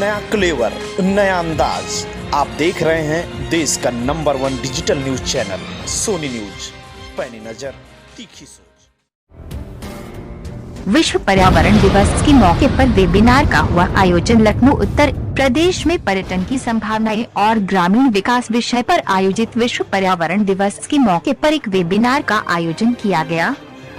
नया क्लेवर, नया अंदाज। आप देख रहे हैं देश का number 1 digital news channel Soni news. पैनी नजर, तीखी सोच। विश्व पर्यावरण दिवस के मौके पर वेबिनार का हुआ आयोजन। लखनऊ उत्तर प्रदेश में पर्यटन की संभावनाएं और ग्रामीण विकास विषय पर आयोजित विश्व पर्यावरण दिवस के मौके पर एक वेबिनार का आयोजन किया गया।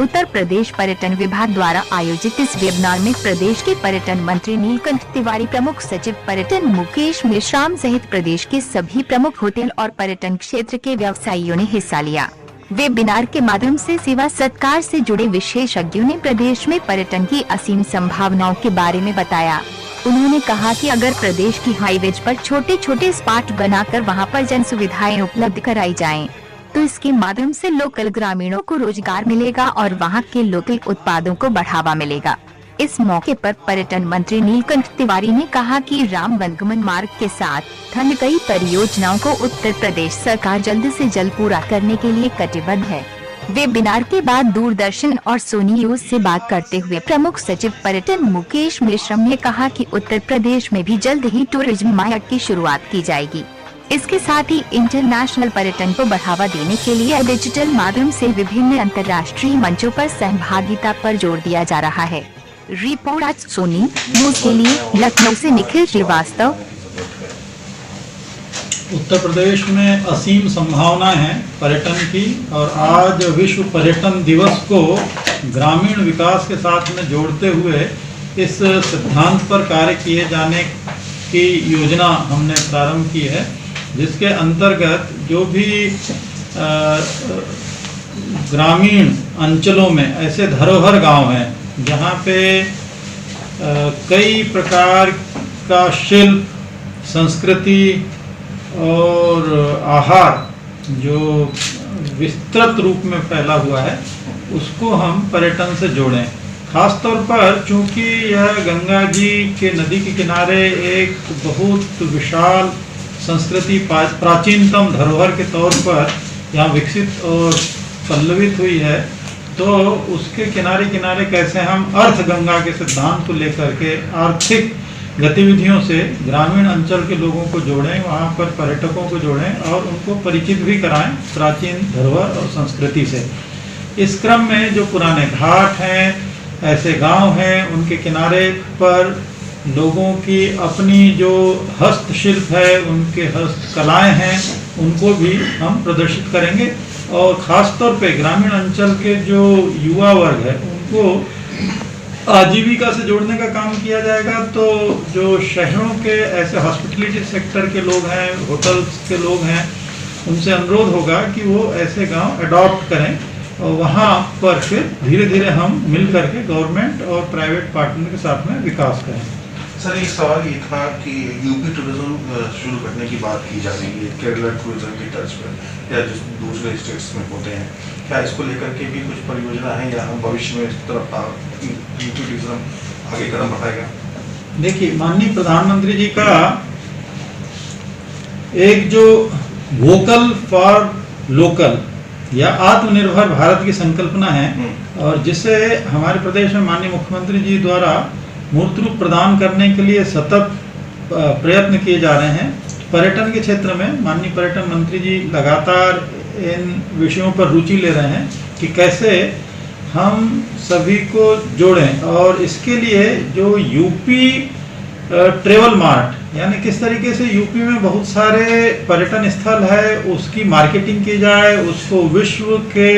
उत्तर प्रदेश पर्यटन विभाग द्वारा आयोजित इस वेबिनार में प्रदेश के पर्यटन मंत्री नीलकंठ तिवारी, प्रमुख सचिव पर्यटन मुकेश मेश्राम सहित प्रदेश के सभी प्रमुख होटल और पर्यटन क्षेत्र के व्यवसायियों ने हिस्सा लिया। वेबिनार के माध्यम से सेवा सत्कार से जुड़े विशेषज्ञों ने प्रदेश में पर्यटन की असीम संभावनाओं के बारे में बताया। उन्होंने कहा कि अगर प्रदेश की हाईवेज पर छोटे छोटे स्पॉट बनाकर वहां पर जन सुविधाएं उपलब्ध कराई जाएं, तो इसके माध्यम से लोकल ग्रामीणों को रोजगार मिलेगा और वहां के लोकल उत्पादों को बढ़ावा मिलेगा। इस मौके पर पर्यटन मंत्री नीलकंठ तिवारी ने कहा कि राम वनगमन मार्ग के साथ अन्य कई परियोजनाओं को उत्तर प्रदेश सरकार जल्द से जल्द पूरा करने के लिए कटिबद्ध है। वेबिनार के बाद दूरदर्शन और सोनी न्यूज से बात करते हुए प्रमुख सचिव पर्यटन मुकेश मेश्राम ने कहा कि उत्तर प्रदेश में भी जल्द ही टूरिज्म मार्ट की शुरुआत की जाएगी। इसके साथ ही इंटरनेशनल पर्यटन को बढ़ावा देने के लिए डिजिटल माध्यम से विभिन्न अंतर्राष्ट्रीय मंचों पर सहभागिता पर जोर दिया जा रहा है। रिपोर्ट आज सोनी न्यूज के लिए लखनऊ से निखिल श्रीवास्तव। उत्तर प्रदेश में असीम संभावनाएं हैं पर्यटन की, और आज विश्व पर्यटन दिवस को ग्रामीण विकास के साथ में जोड़ते हुए इस सिद्धांत पर कार्य किए जाने की योजना हमने प्रारंभ की है, जिसके अंतर्गत जो भी ग्रामीण अंचलों में ऐसे धरोहर गांव हैं जहां पे कई प्रकार का शिल्प, संस्कृति और आहार जो विस्तृत रूप में फैला हुआ है, उसको हम पर्यटन से जोड़ें। खास तौर पर चूंकि यह गंगा जी के नदी के किनारे एक बहुत विशाल संस्कृति प्राचीनतम धरोहर के तौर पर यहाँ विकसित और पल्लवित हुई है, तो उसके किनारे किनारे कैसे हम अर्थ गंगा के सिद्धांत को लेकर के आर्थिक गतिविधियों से ग्रामीण अंचल के लोगों को जोड़ें, वहाँ पर पर्यटकों को जोड़ें और उनको परिचित भी कराएं प्राचीन धरोहर और संस्कृति से। इस क्रम में जो पुराने घाट हैं, ऐसे गांव हैं, उनके किनारे पर लोगों की अपनी जो हस्तशिल्प है, उनके हस्तकलाएं हैं, उनको भी हम प्रदर्शित करेंगे। और ख़ास तौर पे ग्रामीण अंचल के जो युवा वर्ग है उनको आजीविका से जोड़ने का काम किया जाएगा। तो जो शहरों के ऐसे हॉस्पिटलिटी सेक्टर के लोग हैं, होटल्स के लोग हैं, उनसे अनुरोध होगा कि वो ऐसे गांव अडॉप्ट करें और वहाँ पर फिर धीरे धीरे हम मिल करके गवर्नमेंट और प्राइवेट पार्टनर के साथ में विकास करें। सर, एक सवाल ये था कि यूपी टूरिज्म शुरू करने की बात की जा रही है केरला टूरिज्म की तर्ज पर, या जो दूसरे स्टेट्स में होते हैं, क्या इसको लेकर के भी कुछ परियोजना है या हम भविष्य में इस तरफ यूपी टूरिज्म आगे कदम बढ़ाएगा? देखिए, माननीय प्रधानमंत्री जी का एक जो वोकल फॉर लोकल या आत्मनिर्भर भारत की संकल्पना है, और जिसे हमारे प्रदेश में माननीय मुख्यमंत्री जी द्वारा मूर्त रूप प्रदान करने के लिए सतत प्रयत्न किए जा रहे हैं। पर्यटन के क्षेत्र में माननीय पर्यटन मंत्री जी लगातार इन विषयों पर रुचि ले रहे हैं कि कैसे हम सभी को जोड़ें, और इसके लिए जो यूपी ट्रेवल मार्ट, यानी किस तरीके से यूपी में बहुत सारे पर्यटन स्थल है, उसकी मार्केटिंग की जाए, उसको विश्व के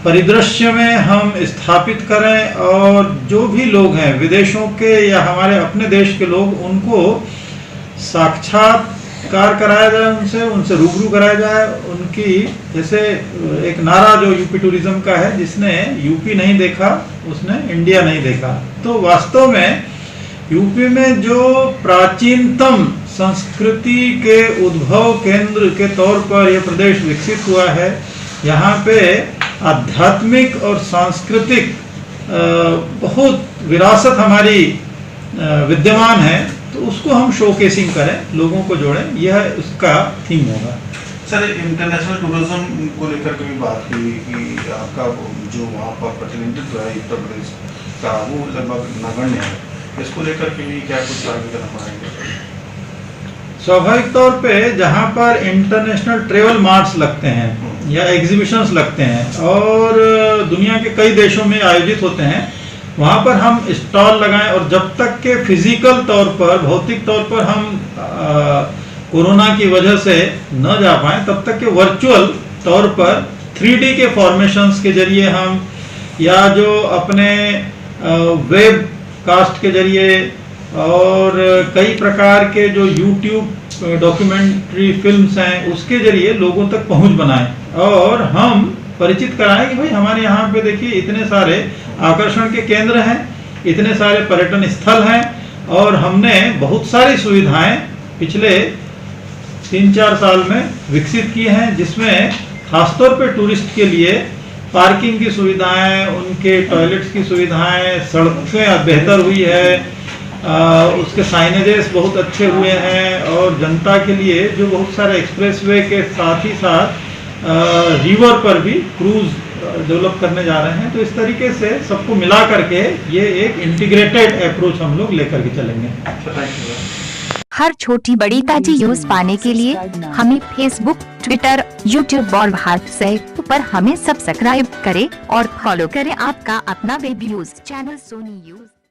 परिदृश्य में हम स्थापित करें, और जो भी लोग हैं विदेशों के या हमारे अपने देश के लोग, उनको साक्षात्कार कराया जाए, उनसे रूबरू कराया जाए। उनकी जैसे एक नारा जो यूपी टूरिज्म का है, जिसने यूपी नहीं देखा उसने इंडिया नहीं देखा। तो वास्तव में यूपी में जो प्राचीनतम संस्कृति के उद्भव केंद्र के तौर पर यह प्रदेश विकसित हुआ है, यहाँ पे आध्यात्मिक और सांस्कृतिक बहुत विरासत हमारी विद्यमान है, तो उसको हम शोकेसिंग करें, लोगों को जोड़ें, यह उसका थीम होगा। सर, इंटरनेशनल टूरिज्म को लेकर के भी बात हुई कि आपका जो वहाँ पर प्रतिनिधित्व है उत्तर प्रदेश का, वो लगभग नगण्य है। इसको लेकर के भी क्या कुछ आगे कदम आएंगे? स्वाभाविक तौर पे जहाँ पर इंटरनेशनल ट्रेवल मार्ट्स लगते हैं या एग्जीबिशंस लगते हैं और दुनिया के कई देशों में आयोजित होते हैं, वहाँ पर हम स्टॉल लगाएं और जब तक के फिजिकल तौर पर, भौतिक तौर पर हम कोरोना की वजह से न जा पाएं, तब तक के वर्चुअल तौर पर 3D के फॉर्मेशंस के जरिए हम या जो अपने वेब कास्ट के जरिए और कई प्रकार के जो YouTube डॉक्यूमेंट्री फिल्म्स हैं उसके जरिए लोगों तक पहुंच बनाएं और हम परिचित कराएं कि भाई हमारे यहाँ पे देखिए इतने सारे आकर्षण के केंद्र हैं, इतने सारे पर्यटन स्थल हैं और हमने बहुत सारी सुविधाएं पिछले 3-4 साल में विकसित की हैं, जिसमें खासतौर पे टूरिस्ट के लिए पार्किंग की सुविधाएं, उनके टॉयलेट्स की सुविधाएं, सड़कें बेहतर हुई है, उसके साइनेजेस बहुत अच्छे हुए हैं और जनता के लिए जो बहुत सारे एक्सप्रेसवे के साथ ही साथ रिवर पर भी क्रूज डेवलप करने जा रहे हैं। तो इस तरीके से सबको मिला करके ये एक इंटीग्रेटेड अप्रोच हम लोग लेकर के चलेंगे। हर छोटी बड़ी ताजी न्यूज पाने के लिए हमें फेसबुक, ट्विटर, यूट्यूब और व्हाट्सएप पर हमें सब्सक्राइब करें और फॉलो करें। आपका अपना web news channel Soni news.